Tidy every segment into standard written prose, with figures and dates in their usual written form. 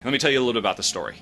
Let me tell you a little bit about the story.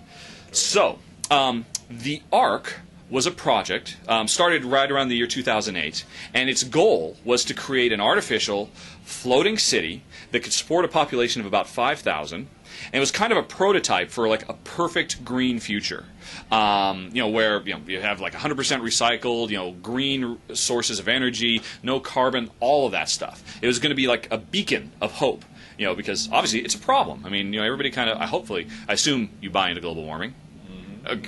So, the Ark was a project started right around the year 2008, and its goal was to create an artificial floating city that could support a population of about 5,000, and it was kind of a prototype for like a perfect green future. Where you have like 100% recycled, green sources of energy, no carbon, all of that stuff. It was going to be like a beacon of hope, because obviously it's a problem. I mean, everybody kind of, I assume you buy into global warming.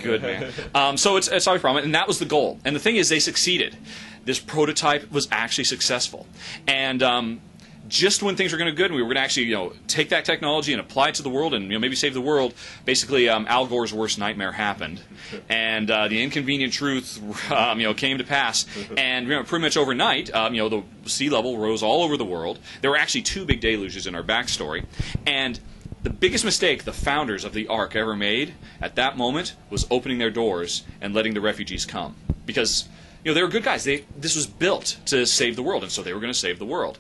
Good man. So it's obviously a problem, and that was the goal. And the thing is, they succeeded. This prototype was actually successful, and just when things were going to good, and we were going to actually take that technology and apply it to the world, and maybe save the world. Basically, Al Gore's worst nightmare happened, and the inconvenient truth came to pass. And pretty much overnight, the sea level rose all over the world. There were actually 2 big deluges in our backstory, and the biggest mistake the founders of the Ark ever made at that moment was opening their doors and letting the refugees come. Because they were good guys. This was built to save the world, and so they were going to save the world.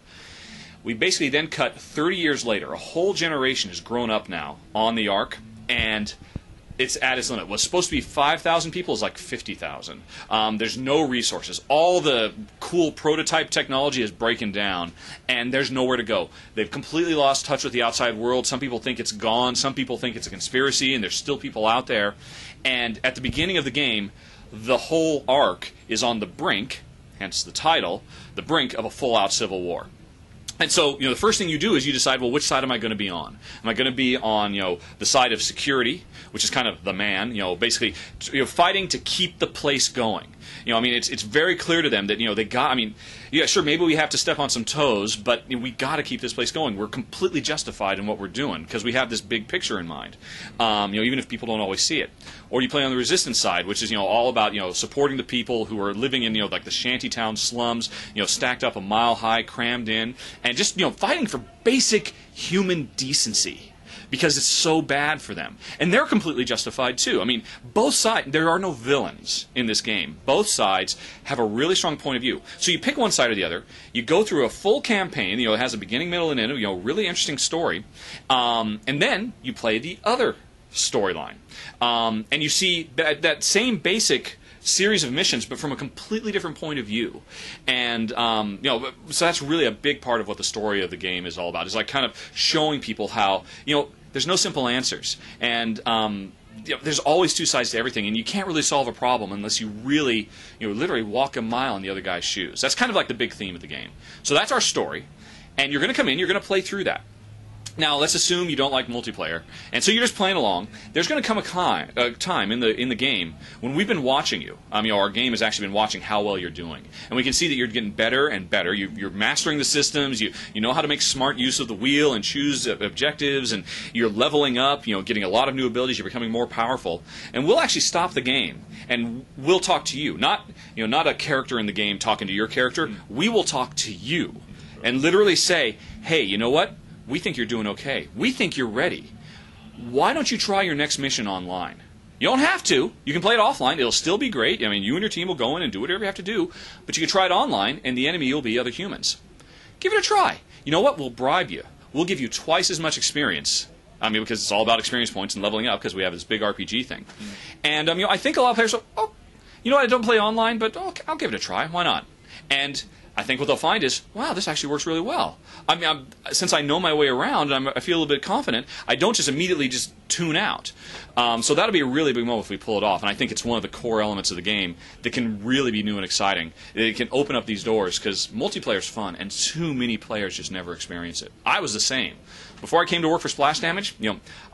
We basically then cut 30 years later. A whole generation has grown up now on the Ark, and it's at its limit. What's supposed to be 5,000 people is like 50,000. There's no resources. All the cool prototype technology is breaking down, and there's nowhere to go. They've completely lost touch with the outside world. Some people think it's gone. Some people think it's a conspiracy, and there's still people out there. And at the beginning of the game, the whole Ark is on the brink, hence the title, the brink of a full-out civil war. And so, the first thing you do is you decide, well, which side am I going to be on? Am I going to be on, the side of security, which is kind of the man, basically, fighting to keep the place going. It's very clear to them that, they got, sure, maybe we have to step on some toes, but we got to keep this place going. We're completely justified in what we're doing because we have this big picture in mind, even if people don't always see it. Or you play on the resistance side, which is, all about, supporting the people who are living in, like the shantytown slums, stacked up a mile high, crammed in, and just, fighting for basic human decency. Because it's so bad for them. And they're completely justified, too. Both sides, there are no villains in this game. Both sides have a really strong point of view. So you pick one side or the other, you go through a full campaign, it has a beginning, middle, and end, really interesting story, and then you play the other storyline. And you see that same basic series of missions, but from a completely different point of view. And so that's really a big part of what the story of the game is all about. Is like kind of showing people how there's no simple answers, and there's always 2 sides to everything, and you can't really solve a problem unless you really literally walk a mile in the other guy's shoes. That's kind of like the big theme of the game. So that's our story, and you're going to come in, you're going to play through that. Now, let's assume you don't like multiplayer, and so you're just playing along. There's going to come a time in the game when we've been watching you. Our game has actually been watching how well you're doing, and we can see that you're getting better and better. You're mastering the systems. You know how to make smart use of the wheel and choose objectives, and you're leveling up. Getting a lot of new abilities. You're becoming more powerful, and we'll actually stop the game and we'll talk to you. Not a character in the game talking to your character. We will talk to you, and literally say, "Hey, you know what? We think you're doing okay. We think you're ready. Why don't you try your next mission online? You don't have to. You can play it offline. It'll still be great. You and your team will go in and do whatever you have to do. But you can try it online, and the enemy will be other humans. Give it a try. You know what? We'll bribe you. We'll give you twice as much experience. Because it's all about experience points and leveling up because we have this big RPG thing. And, I think a lot of players go, I don't play online, but I'll give it a try. Why not? And I think what they'll find is, wow, this actually works really well. Since I know my way around and I feel a little bit confident, I don't just immediately just tune out. So that'll be a really big moment if we pull it off. And I think it's one of the core elements of the game that can really be new and exciting. It can open up these doors because multiplayer is fun, and too many players just never experience it. I was the same. Before I came to work for Splash Damage,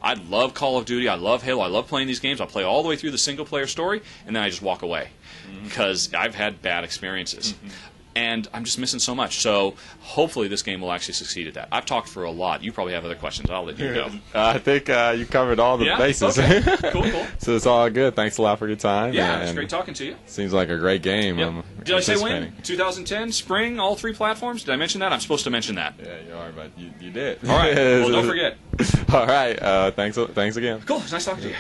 I love Call of Duty, I love Halo, I love playing these games. I play all the way through the single-player story, and then I just walk away because I've had bad experiences. And I'm just missing so much. So hopefully this game will actually succeed at that. I've talked for a lot. You probably have other questions. I'll let you go. I think you covered all the bases. Okay. Cool. So it's all good. Thanks a lot for your time. Yeah, it's great talking to you. Seems like a great game. Yep. Did I say when? 2010, spring, all 3 platforms? Did I mention that? I'm supposed to mention that. Yeah, you are, but you did. All right. Well, don't forget. All right. Thanks again. Cool. It's nice talking to you.